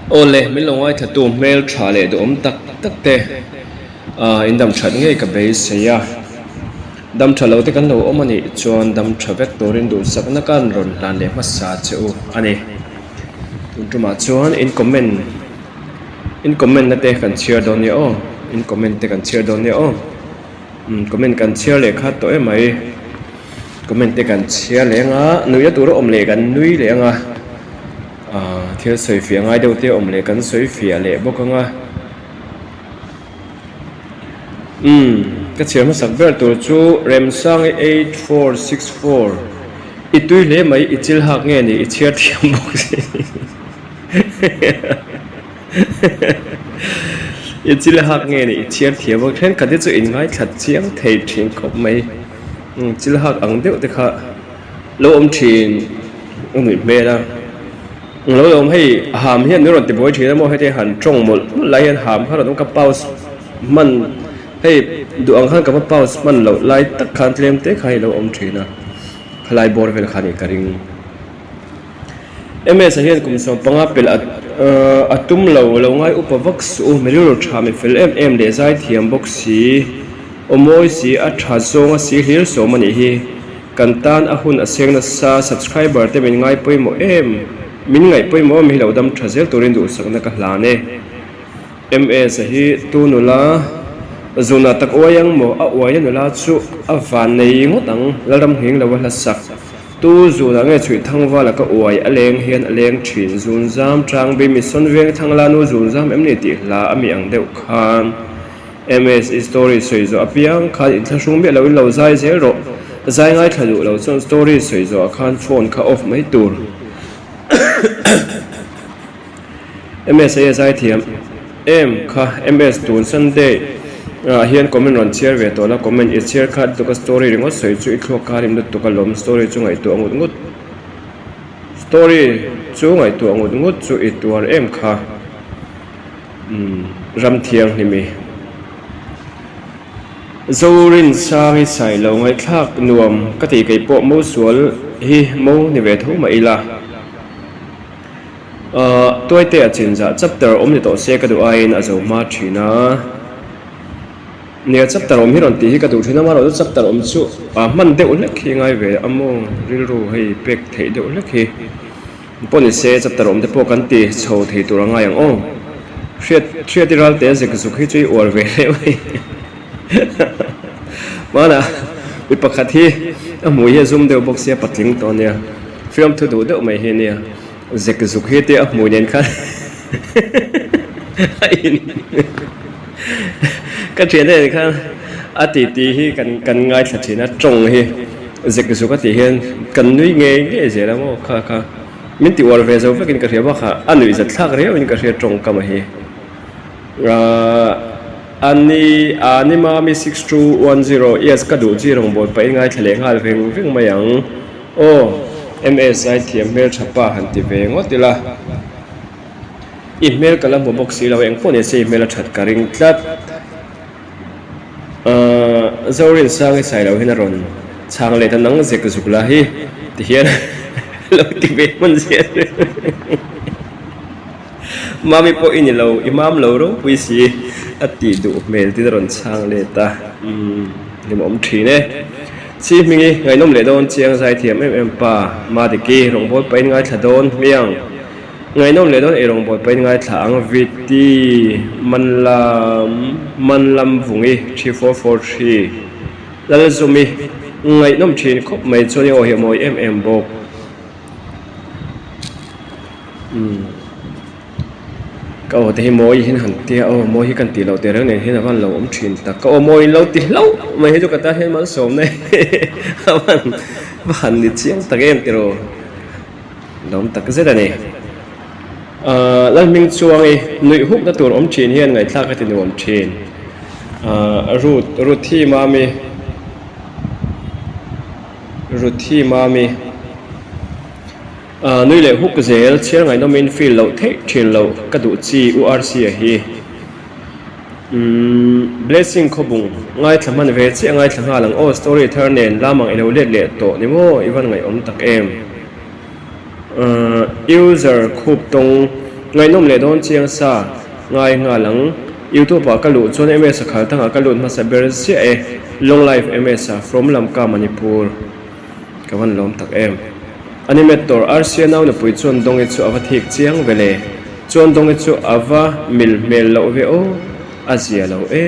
Ole min longai thatu mail thale do tak tak te in dam that nge ka be se ya dam thalo te kan lo omani chuan dam thavek torin du sakna kan ron lan le ma sa chu ani tuntuma chuan in comment na te kan share don ya o in comment te kan share don ya o comment kan share le kha to mai comment te kan share le nga nuya tur om le kan nui le nga thiếu sợi phía ngay đầu tiên ông lấy cắn sợi phía lệ bốc nga cái chuyện mà sắp về tổ chú rem sang 8464 ít tuổi lệ mấy ít chịu học nghe này ít chia thiam bốc gì ít chịu học nghe này ít chia thiam bốc thế cái thứ in ngay thật chiếm thầy chuyện cọp mấy chịu học ăn đều được ha lâu ông chuyện ông người mê đó lâu lâu hay hàm hiện nếu là tiệm bồi chỉ là mua hay thì hẳn trồng một lấy hiện hàm hay là nó cặp bao mình hay đồ ăn hàng cặp bao mình lâu lấy tất cả thêm tết hay lâu ông chỉ na lấy bồi về là khá nhiều cái riêng em sẽ hiện cùng sống bằng áp là atum lâu lâu ngay upavak su mấy đứa cha mình phải em để giải thiểm bốc xí ôi xí at hà sông xí hiếu số mà nhỉ cần tan ahun aseng na sa subscriber te mình ngay poi mo em min ngai poi mo mi lo dam thazel turin du sakna ka hlane ma sahi tu nula zuna tak oyang mo a oya nula chu a van nei ngotang laram hing lo la sak tu zuna nge chui thangwa la ka oi aleng hian aleng thin zun zam tang bi mi son veng thangla nu zun zam em ni ti la ami ang deuh khan ms story soi zo apiang kha in thasung me lo zai zero zai ngai thadu lo chon story soi zo khan phone kha off mai tur ms ai thiam em kha ms tun sunday hian comment ron share ve to la comment is share kha to ka story ringo soi chu ikho ka rim to ka lom story chu ngai to ngut story chu ngai to ngut chu i tur em kha ram thiang ni mi zorin sangi sai lo ngai thak nuam ka ti kai po mo sual hi mo ni ve thu mai la tôi te chin za chapter om ni to se ka du ain azo ma thina ne chapter om hi ron ti hi ka du thina ma ro chapter om chu man de ul khi ngai ve amo ril ru hei pek thei de ul khi poni se chapter om de po kan ti chho thei tur anga yang o thriat ral te ze ku khi chui or ve le mana ui pakhat hi amui he zoom de box ya patling to ne film thu du de mai he ne zek zuk he te amui nen khan cái chuyện này khan ati ti hi kan ngai thật china trông hi zek zuk ati hian kan nui nge je la mo kha min ti war ve zo vekin ka hriba kha anui zat thak re in ka hria trông kam hi ani mami 6210 yes ka du ji rong bol pa ngai thleng hal veng mayang o msi thiam mel thapa han ti ve ngotila email kala mo box si law eng phone se email that karing tlat zorin sang sai law hina ron chang le tanang zek zukla hi ti hian lo ti ve mon se mami po in lo imam lo ro pui si ati du mail ti ron chang le ta ni mom thi ne chi mingi ngai nom le don chiang sai thiam em pa ma de ki rong bol pain ngai thadon miang ngai nom le don e rong bol pain ngai thang viti manlam vungi 3443 lal zumi ngai nom thin khop mai choni o he moi bok cậu thì môi hin hẳn tia môi hi cần tỉ lâu tia răng này hin là con lâu ống truyền ta cậu môi lâu tỉ lâu mày thấy cho cả ta hin món sớm này bạn đi chiang ta em tỉ rồi đóng ta cái rất là này lần mình chuông ấy nữ hút đã tuột ống truyền hiền ngày ta cái tiền ống truyền ruthi mami nuôi lệ hút cái gì chiang ngày nó mình phi lâu thế truyền lâu cái đủ chi urc hi blessing khô bùng ngay thằng mình về chiang ngay thằng hà lang story turn nền la mang ilo lệ tổ ni mo even ngày ông tắc em user khúc tông ngai nom le don chiang sa ngai nga lang YouTube ka lu chon MS khal tanga ka lu ma sa ber si e long life MS from Lamka Manipur kawan lom tak em animator RC now na pui chon dong e chu ava thik chiang vele chon dong e chu ava mil mel lo ve o azia lo e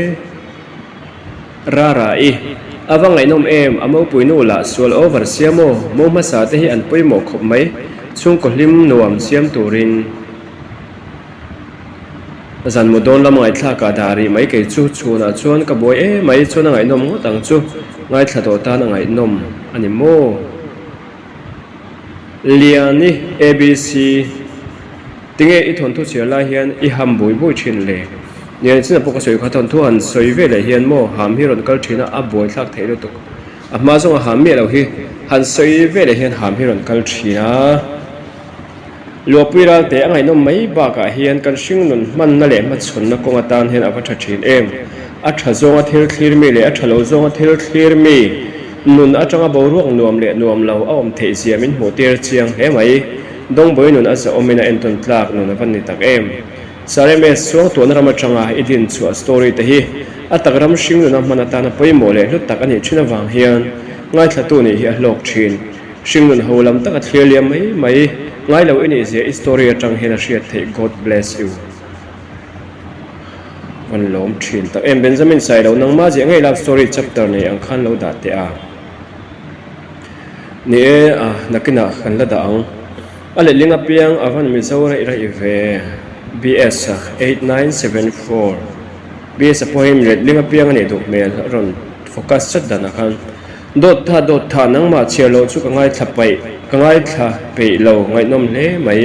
rara e ava ngai nom em amo pui nu la sual over siamo mo ma sa te hi an pui mo khop mai chung ko hlim nuam siam turin zan modon lam ngai thla ka dari mai ke chu chuna chuan ka boi e mai chuna ngai nom ngo tang chu ngai thla to ta na ngai nom ani mo liani ABC tinge I thon thu chia la hian I ham bui bui thin le nian china poka soi kha thon thu an soi ve le hian mo ham hi ron kal thina a boi thlak thei lu tuk a ma zonga ham me lo hi han soi ve le hian ham hi ron kal thina lopuiral te angai nom mai ba ka hian kan hring nun man na le ma chhun na konga tan hian ava tha thin em a tha zonga thil thlir mi le a tha lo zonga thil thlir mi nun atanga boruak nuam le nuam lo a om thei siamin hmutir chiang he mai dong boi nun asa omina enton tlak nun avan ni tak em sareme so to na rama changa idin chu a story te hi atagram hring nun amana ta na poimo le hlut tak ani thina wang hian ngai thatu ni hi a hlok thin hring nun holam tak a thliam mai mai ngai lo ini je story atang hena hriat thei God bless you van lom thin tak em Benjamin sai lo nang ma je ngai love story chapter nei ang khan lo da te a ni a nakina khan la da ang ale linga piang avan mi zawra ira ive BS 8974 BS poem le linga piang ani duk mel ron focus chat dana khan dot tha nang ma chelo chu ka ngai thapai ka ngai tha pe lo ngai nom le mai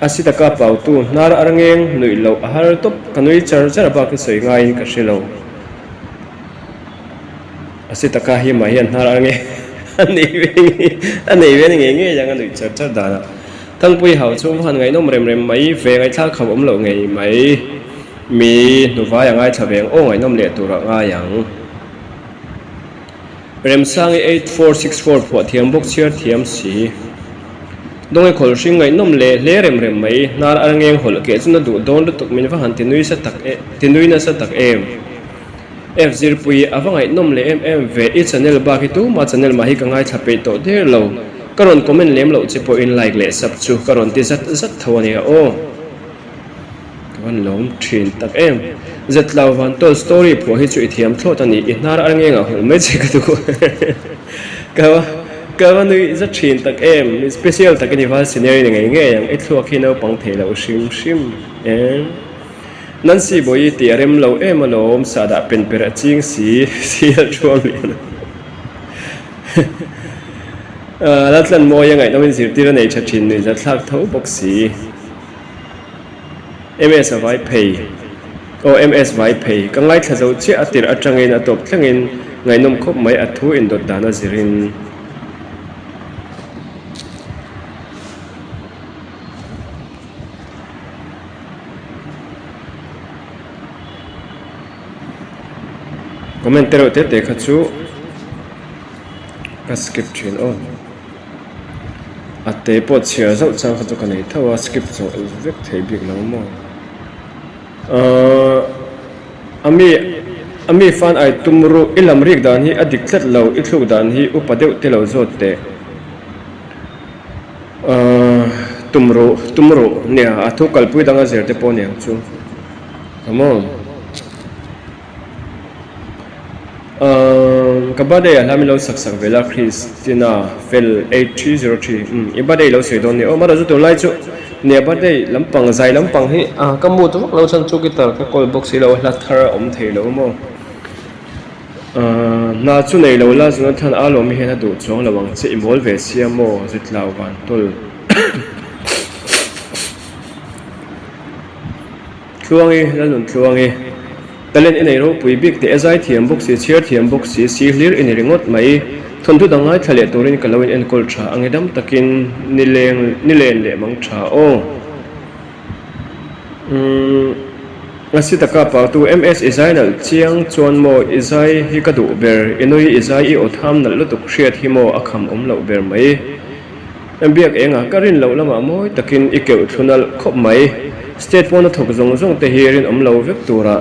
asita ka pau tu nar arangeng nui lo ahar top kanui char char ba ka soi ngai ka shelo asita ka hi mai an nar arangeng ani ve nge yang nui char char da tang pui hau chu han ngai nom rem mai ve ngai tha kham om lo ngai mai mi nu va yang ngai thaveng o ngai nom le tu ra nga yang rem sang 8464 pho thiam bok chhiar thiam si dong e khol hring ngai nom le rem mai nar arangeng hol ke chuna du don tuk min va han tinui sa tak e tinui na sa tak em f0 pui awangai nom le em ve I channel ba ki tu ma channel ma hi ka ngai thape to der lo karon comment lem lo che po in like le sub chu karon ti zat thawani o kawan lom thin tak em zat law van tol story pho hi chu I thiam thlo tani I nar arangeng a hol me che ka tu kawan nui zat thin tak em special tak ni wal scenario ngai nge yang I thlo khi no pang thei lo shim em Nancy boy ti rem lo em alom sada pen per ching si chuang ni latlan mo yang ai no min zir tir nei thathin ni za thlak tho boxi MS vai pay o MS vai pay ka ngai thazo che atir atangin atop thlangin ngai nom khop mai athu in dot dana zirin commentero te khachu ka skip thin o ate po chia zo chang khachu ka nei thawa skip zo vek thei bik lo mo ami fan ai tumru ilam rik dan hi adik thlet lo I thluk dan hi upadeu te lo zot te tumru ne athu kalpui danga zer te po ne chu come on kabade alami lo sak vela Christina fel 8303 ibade lo seidon ni o mara zu to lai chu ne bade lampang zai lampang hi kamu tu lo chan chu gitar ka call box lo la thar om thei lo mo na chu nei lo la zuna than a lo mi hena du chong lawang che involve siamo zitlaw ban tol thuangi lalun thuangi talen inei ro pui bik te azai thiam box si chhiar thiam box si hlir in ringot mai thon thu dangai thale turin kalawin en kol tha angedam takin nilen le mang tha o ngasi taka pa tu MS Israel chiang chuan mo izai hi ka du ber inoi izai I otham nal lu tuk hriat hi mo akham om lo ber mai em biak enga karin lo lama moi takin ikeu thunal khop mai state pon thok zong zong te hirin omlo vek tura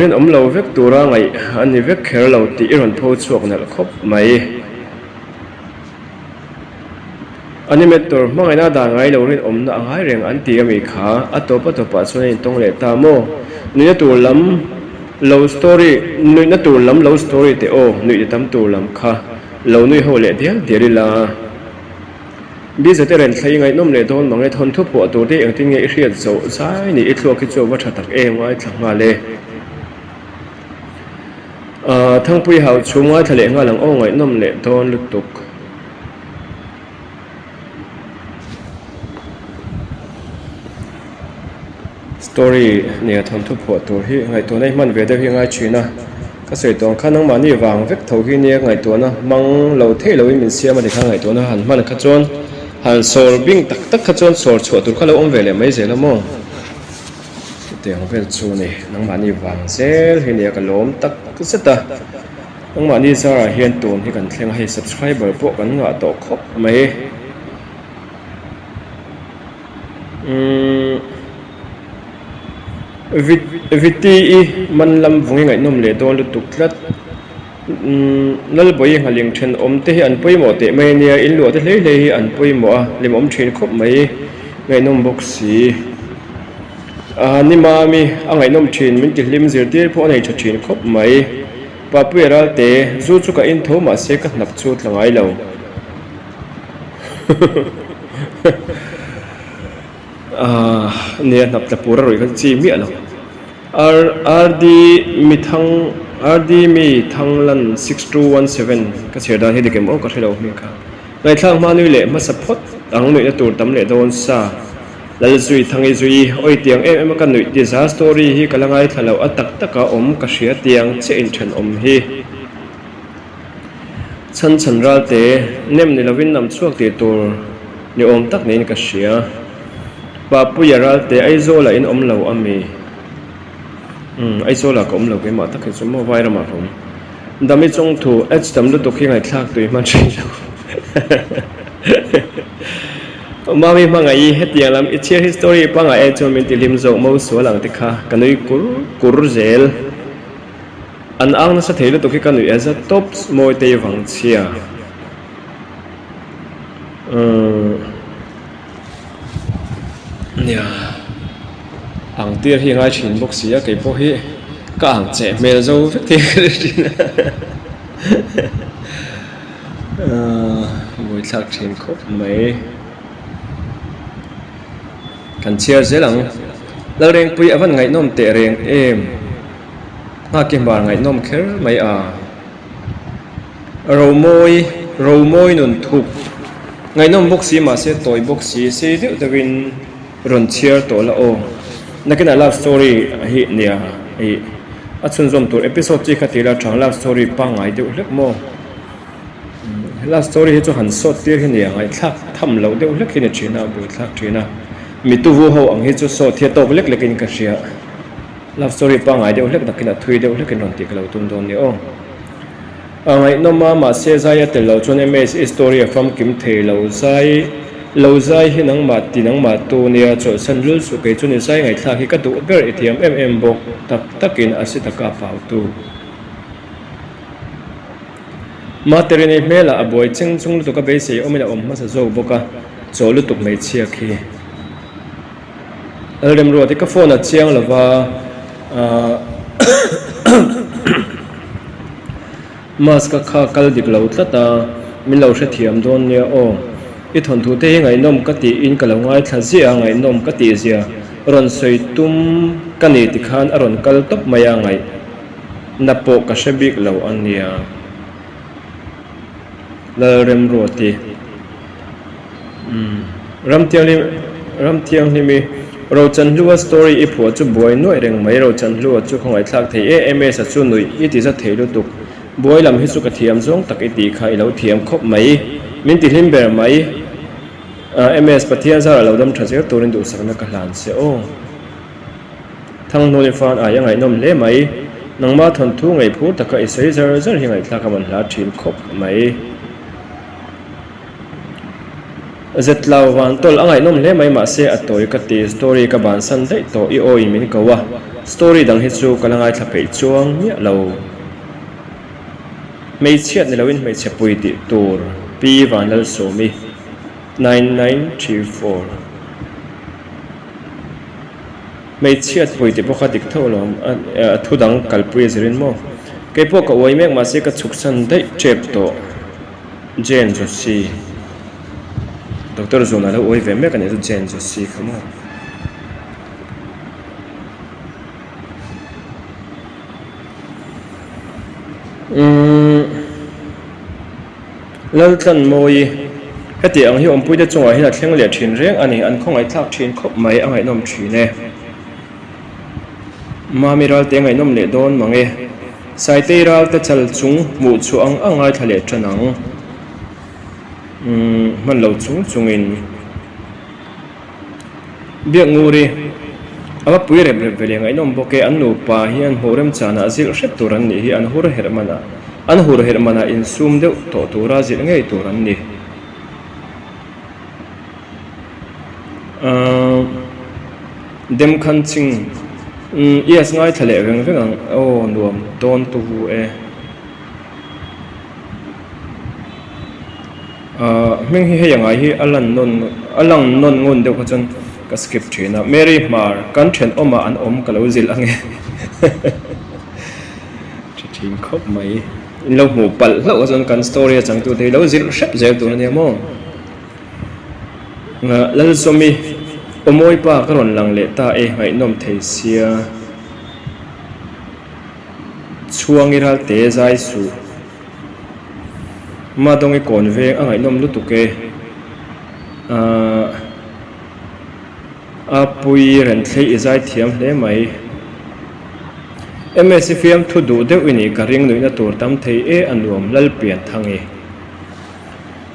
rin omlo vek tura ngai ani vek kher lo ti iron tho chuak nal khop mai animator mangai na da ngai lo rin omna angai reng an ti ami kha atopa topa chuan tong le ta mo nuina tur lam love story nuina tur lam love story te o nui tam tur lam kha lo nui ho le dial dirila bi zate ren thlai ngai nom le don mangai thon thu pho tur te eng tin nge riat zo sai ni ithlok ki chu wa tha tak e ngai thlanga le thangpui hau chunga thale nga lang o ngai nom le don lutuk story nia thon thu pho tur hi ngai to nei man ve de hi ngai china ka sei tong khanang mani wang vek tho hi nia ngai to na mang lo the lo min siam ani kha ngai to na han man kha chon han sol bing tak tak kha chon sol chho tur kha lo om ve le mai ze la mo te ang vel chu ni nang mani wang sel hi nia ka lom tak ku seta nang mani zara hian ton hi kan thleng hai subscriber po kan nga to khop mai viti man lam vungi ngai nom le don lu tuklat nal boi ngaling then om te hi an poi mo te mai nia in lu te hlei hlei hi an poi mo a lim om thin khop mai ngai nom bok si ni ma mi angai nom thin min ti lim zir tir pho nei tha thin khop mai pa puera te zu chu ka in tho ma se ka nap chu tlangai lo nia nap ta pura roi ka chi mi alo RD mi thanglan 6217 ka cheda hi dikem o ka thelo mi ka ngai thlang ma nui le ma support ang noi na tur tam le don sa lal zui thangi zui oi tiang em ka nui disaster story hi kalangai thalo atak taka om ka hria tiang che in than om hi chan ral te nem ni lovin nam chuak ti tur ni om tak nei ka hria pa pu yaral te aizola in om lo ami aizola ko om lo ke ma tak chu mo vai ra ma rom dami chong thu h tam lu to khi ngai thak tui man chi lo mami mangai hetiang lam ichia history panga e chon min tilim zo mo so lang te kha kanui kur zel an ang na sa thelo to khi kanui as a top moi te wang chia nia ang tir hi ngai thin bok sia ke po hi ka ang che mel zo vek ti moi thak thin khop mai kan chia zelang la reng pui avan ngai nom te reng em nga ke bar ngai nom kher mai a ro moi nun thup ngai nom bok si ma se toy bok si se de win ron chiar to la o nakina love story hi nia hi achun zom tur episode chi khatira thang love story pa ngai de lek mo love story hi chu han sot tir hi nia ngai thak tham lo de lek hi ne china bu thak china mi tu vu ho ang hi chu so thia to lek lekin ka ria love story pa ngai de lek nakina thui de lek ron ti ka lo tum don ni o angai no ma se zaya te lo chone me story from kim the lo zai hi nang ma ti nang ma tu nia cho san lul su ke chu ni sai ngai thla hi ka tu ber ethiam bok tak takin asita ka pau tu ma terene mela aboi chung lu to ka be se omina om ma sa zo boka cho lu tuk mai chia khi alrem ro te ka phone a chiang lova mas ka kha kal dik lo tlata min lo hre thiam don nia o i thon thu te ngai nom ka ti in ka lo ngai thla zia ngai nom ka ti zia ron soi tum ka ni ti khan aron kal top maya ngai na po ka shebik lo ania la rem ro ti ram tiang ni mi ro chan lua story i pho chu boy noi reng mai ro chan lua chu khongai thak thei ms a chu nui i ti za thei lu tuk boy lam hi chu ka thiam zong tak i ti kha i lo thiam khop mai min ti hlim ber mai ms pathia zara lo dam thajer turin du sakna ka hlan se o thang no le fan a yang ai nom le mai nangma thon thu ngai phu taka i sei zar hi ngai thla ka man hla thin khop mai zetlaw wan tol angai nom le mai ma se atoi ka ti story ka ban san dei to I oi min ka wa story dang hi chu kalangai thapei chuang mi lo mei chiat ni lawin mei chepui ti tur pi van lal so mi 9934 mei chiat pui ti pokha dik tholom thu dang kalpui zirin mo ke po ka oi mek ma se ka chuk san dei chep to jen jo si Dr. Zona la oi ve mek ani zu jen jo si khamo lal tlan moi heti ang hi om pui de chunga hi la thleng le thin reng ani an khong ai thak thin khop mai angai nom thi ne mamiral te ngai nom le don mange sai te ral ta chal chung mu chu ang angai thale chanang man lo chung chungin biak nguri awa pui rep rep vele ngai nom boke an nu pa hian horem chana azil hret turan ni hi an hur hermana in sum deuh to tura zil ngei turan ni dem khan ching yes ngai thale veng veng ang o nuam ton tu hu e meng hi heyang ai hi alang non ngon deuh ka chon ka skip thina Mary Mar kan then oma an om kalo zil ange thin khop mai in lo mu pal lo chon kan story chang tu thei lo zil sep zel tu ne mo nga lal somi omoi pa karon lang le ta e ngai nom thei sia chuangiral te zai su ma dong e kon ve angai nom lu tuke a pui ren thlei izai thiam hle mai MSFM thu du deuh ini ka ring nuina tur tam thei e anuam lal pian thangi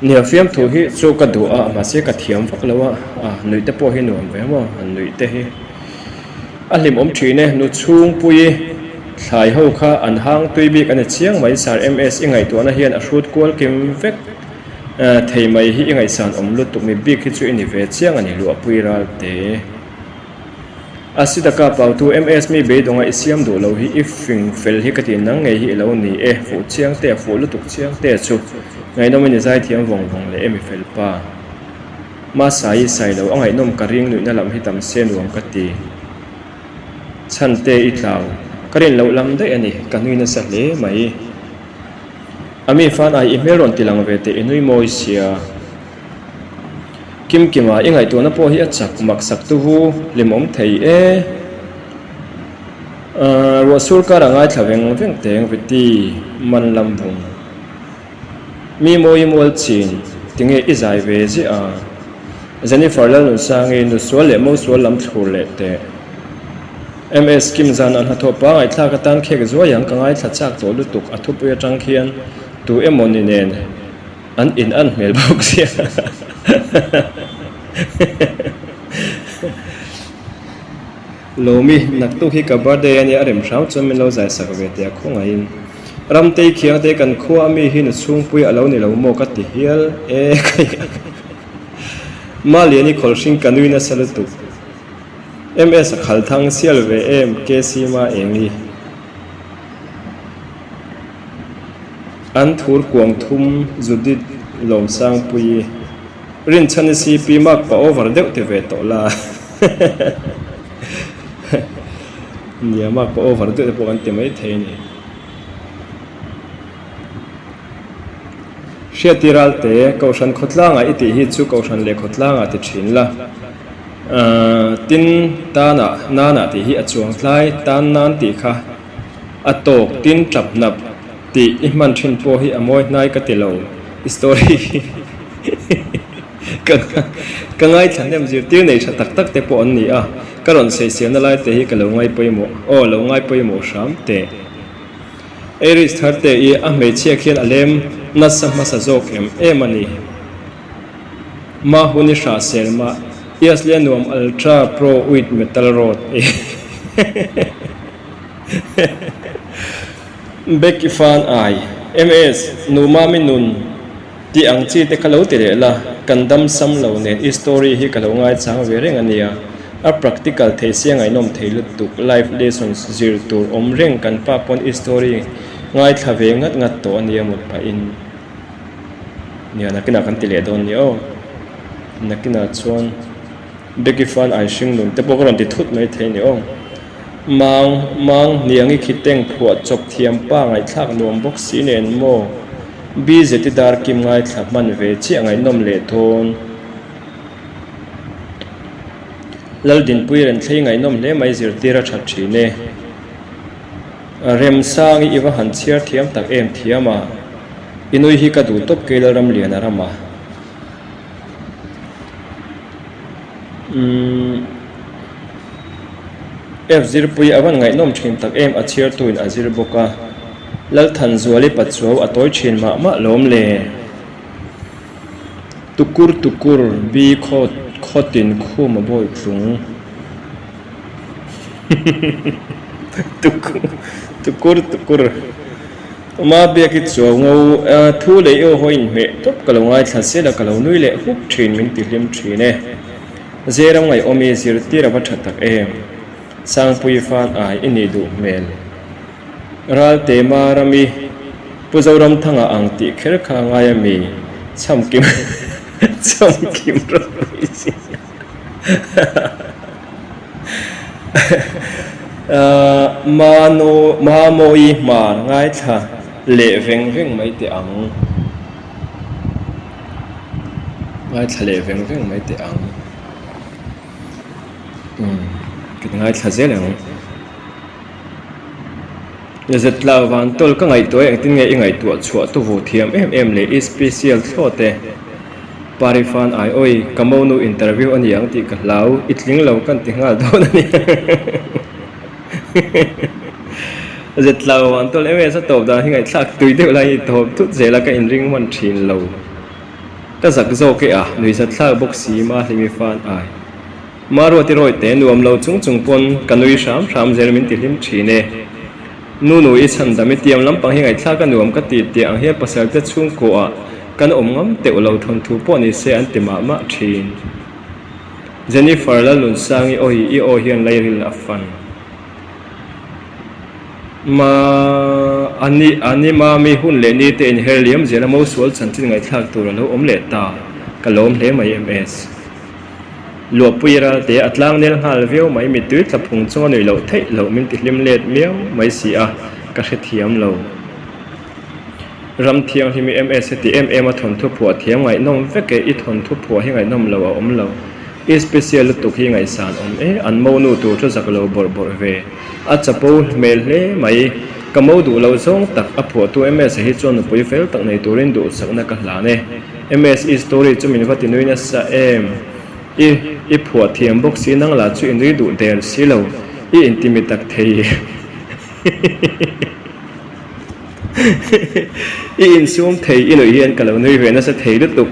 nia fiam thu hi chu ka du a ma se ka thiam vak lawa nui te po hi nuam ve mo an nui te hi a lim om thine nu chung pui thlai ho kha an hang tui bik an chiang mai sar MS ingai to na hian a hrut kol kim vek thei mai hi ingai san om lu tu mi bik hi chu ini ve chiang ani lu apui ral te asida ka pau tu MS mi be donga isiam do lo hi ifing fel hi ka ti nang ngei hi lo ni e fu chiang te fu lu tuk chiang te chu ngai nom ni zai thiam vong vong le emi fel pa ma sai lo angai nom ka ring nu na lam hi tam se nuam ka ti chan te I tlaw karin lo lam dai ani kanui na sa le mai ami fan ai emailon tilang ve te inui moi sia kim kima ingai to na po hi achak mak sak tu hu limom thei e ro sur ka rangai thaveng veng teng viti man lam bung mi moi mol chin tinge izai ve ji a Jennifer la nu sangi nu so le mo so lam thur le te MS kim zan an hatho pa ngai thla ka tan khek zo yang ka ngai thla chak to lu tuk athu pu tang khian tu emoni nen an in an mel bok sia lomi nak tu hi ka birthday ani arem rau chom min lo zai sak ve te khonga in ram te khiang te kan khuwa mi hi nu chung pui alo ni lo mo ka ti hial e mali ani kholsing kanui na salutu MS khal thang sial ve em kesi ma engi an thur kuang thum judit lom sang pui rin chani si pi mak pa over deuh te ve to la nia mak pa over deuh te po kan te mai thei ni shetiral te kaushan khotlanga iti hi chu kaushan le khotlanga ti thin la tin tana nana ti hi achuang thlai tan nan ti kha atok tin trap nap ti iman thin po hi amoi nai ka ti lo story ka ngai thanem zir tir nei tha tak tak te po an ni a karon se sian na lai te hi ka lo ngai poimo lo ngai poimo sham te eris tharte I a me chia khian alem na sama sa jok em ani ma huni sha selma yes lenuam ultra pro with metal rod Becky fan ai MS numa minun ti ang chi te khalo te la kandam sam lo nen story hi kalo ngai chang ve reng ania a practical thei siang ai nom thei lu tuk life lessons zir tur om reng kan pa pon story ngai thave ngat to ania mut pa in nia nakina kan tile don ni o nakina chuan beki fan ai hring nun te program ti thut mai thei ni o mang niangi khiteng phuat chok thiam pa ngai thak nuam bok si nen mo bi zeti dar kim ngai thak man ve chi angai nom le thon lal din pui ren thlei ngai nom le mai zir tira that thi ne rem sang iwa han chiar thiam tak em thiama inui hi ka du top ke ram lian arama f zir pui awan ngai nom thim tak em a chiar tuin a zir boka lal than zuali pachuaw atoi thin ma lom le tukur bi khotin khuma boy thlung tukur ma be ki chaw ngo thu le yo hoin me top kalongai thase la kalo nui le hup thin min ti lim thine zeram ngai omi zir tira ba thatak em sang pui fan ai ini du mel ral te marami puzoram thanga angti kher kha ngaya mi chamkim ro isi ma moi ma ngai tha le veng mai te ang ngai tha le veng mai te ang cái ngai tha zel ang zet la van tol ka ngai toy ang tin nge ngai tu chua tu vo thiam em le special thote parifan ai oi kamonu interview ani ang ti ka lau itling lo kan ti ngal don ani zet la van tol em sa top da hi ngai thak tui de lai top tu zela ka in ring man thin lo ta zak zo ke a nui sa thla box si ma hlimi fan ai maro ti roi te nuam lo chung pon kanui sham zer min ti lim thine nu i chan dami tiam lam pang hi ngai thla ka nuam ka ti ang he pasal te chung ko a kan om ngam te ulo thon thu po ni se an ti ma thin Jennifer la lun sangi o hian lairil afan ma ani ma mi hun le ni te in helium zela mo sual chan tin ngai thak tur lo om le ta kalom le mai ms lo puira te atlang nel hal veo mai mi tu thapung chong nei lo thei lo min ti lim let miao mai si a ka he thiam lo ram thiang hi mi ms ti mm a thon thu phua thiam ngai nom veke I thon thu phua hi ngai nom lo a om lo e special tu hi ngai san om an mo nu tu tho zak lo bor ve a chapo mel le mai kamo du lo zong tak a phua tu ms hi chon pui fel tak nei turin du sakna ka hla ne ms story chumin vati nuina sa em I phua thiam box si nang la chu in ri du del si lo I intimate tak thei I in sum thei I loi hian kalo nui ve na sa thei lu tuk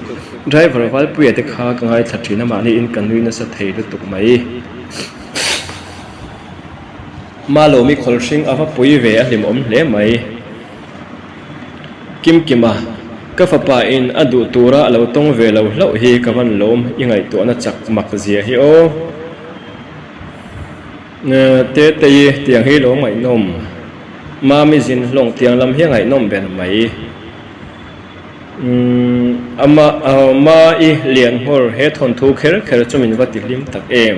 driver wal pui te kha ka ngai thathina ma ni in kan nui na sa thei lu tuk mai ma lo mi khol hring ava pui ve a hlim om hle mai kima ka fapa in adu tura lo tong ve lo hlo hi ka van lom ingai to na chak mak zia hi o te tiang hi lo mai nom ma mi zin long tiang lam hi ngai nom ben mai ma I lian hor he thon thu kher chumin vati lim tak em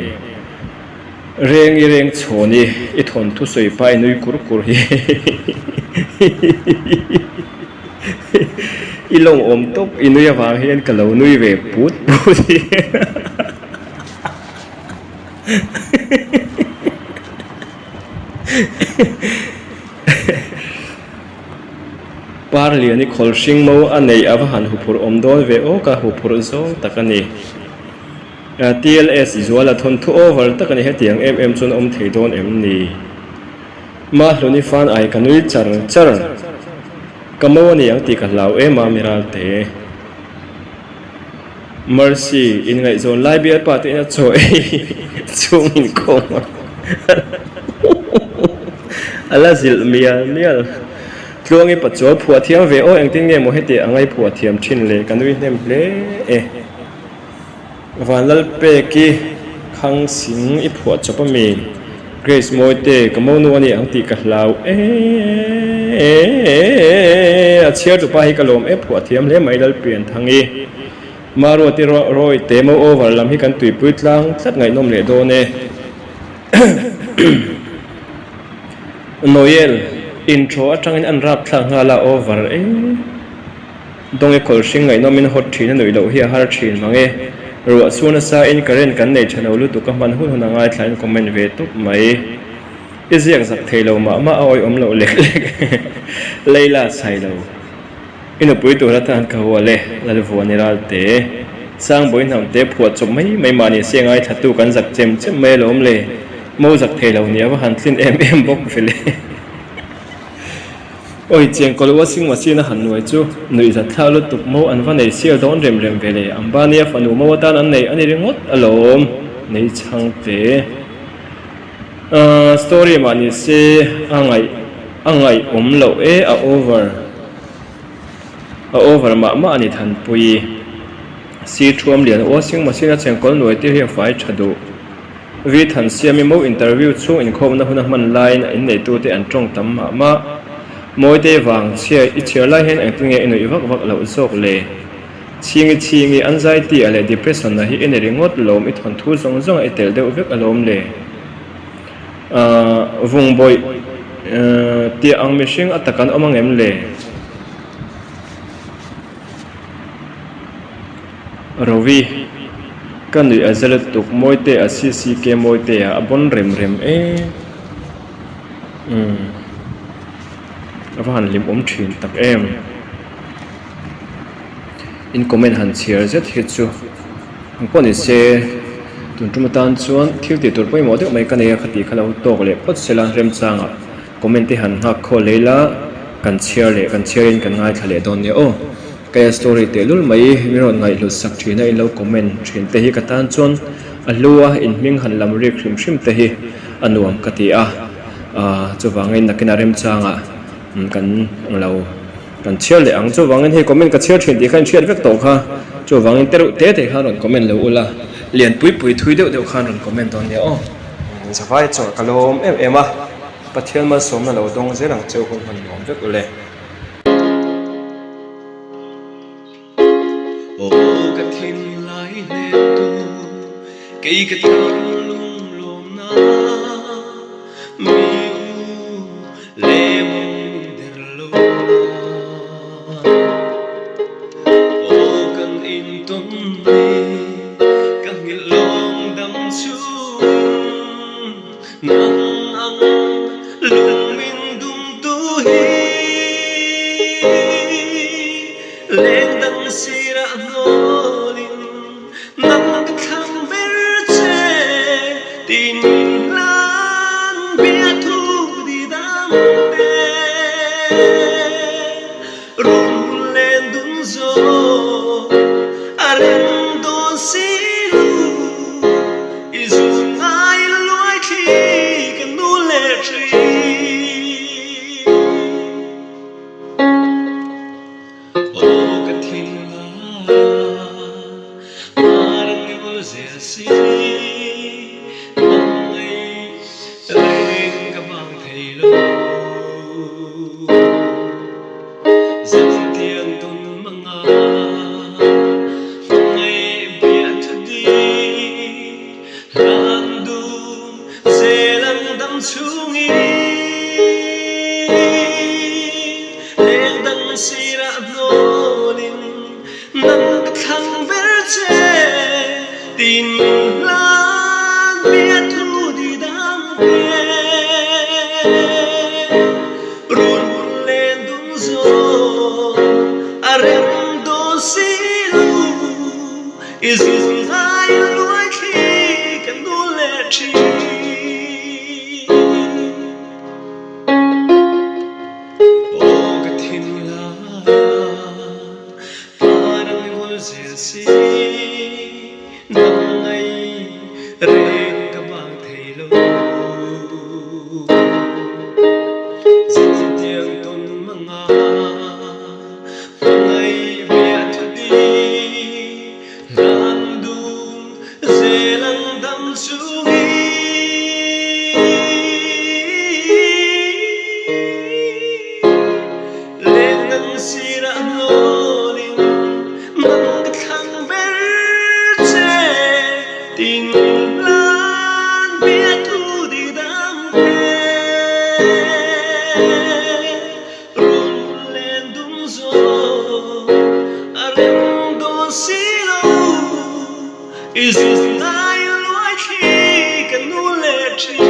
reng chhoni I thon thu soi pai nui kur hi ilong om top inuya wang hian kalo nui ve put par liani khol hring mo anei ava han hupur om don ve o ka hupur zo takani TLS zuala thon thu over takani hetiang mm chun om thei don em ni ma hluni fan ai kanui char kamo ni ang ti ka lau ma miral te mercy in ngai zon lai bia pa te na choi chung in ko ala zil mial tlongi pacho phua thiam ve o engting nge mo heti angai phua thiam thin le kanui nem hle van lal pe ki khang sing I phuat chapa mi Grace moite kamo nu ani ang ti ka hlau a chhiar tu pa hi kalom phuat thiam hle mai dal pian thangi maro ti roi temo over lam hi kan tui puitlang tlat ngai nom le do ne Noel intro atangin an rap thlang hala over donge kol sing ngai nomin hot thina noi lo hi har thin mange ro suna sa in karen kan nei chano lu tu ka man hun hun ngai thlain comment ve tu mai iziak zak thelo ma oi om lo lek leila sai lo ina pui tu ra tan ka wale lal voni ral te sang boi nam te phuat chom mai mani sengai thatu kan zak chem mai lom le mo zak thelo ni awa han thlin em bok fele oi cheng kol washing machine han noi chu nui za thalo tuk mo an va nei sel don rem vele ambania fanu mo tan an nei ani ringot alom nei chang te story mani se angai lo a over ma ani than pui si thuam lian washing machine cheng kol noi te hi fai thadu vi than siami mo interview chu in khom na huna man line in nei tu te an tong tam ma moi te wang chia I chia lai hen ang tinge inu iwak lo zok le chingi anxiety ale depression na hi ene ringot lom I thon thu zong I tel de uvek alom le vung boy ti ang mishing atakan omang em le rovi kan ni azalat tuk moi te asisi ke moi te abon rem van lim thin tak em in comment han chhiar zet hi chu poni se tun tumatan chuan thil ti tur poi mo de mai kan e khati khalo tok le pot sela rem changa comment te han ha kho leila kan chhiarin kan ngai thale don ne o kaya story te lul mai miron ngai lu sak thina in lo comment thin te hi katan chuan alua in ming han lam ri khrim te hi anuam kati a chuwangai nakina rem changa kan lo kan chiar le ang chu wangin he comment ka chiar thin ti khan chiar vek to kha chu wangin te khan ron comment lo ula lian pui thui deuh khan ron comment on ne o zawai chaw kalom em a pathian ma som na lo dong zerang cheu kon han nom vek le o ka thin lai le tu kei ka thang lung lom na mi le is lai loi thi kan nu le thi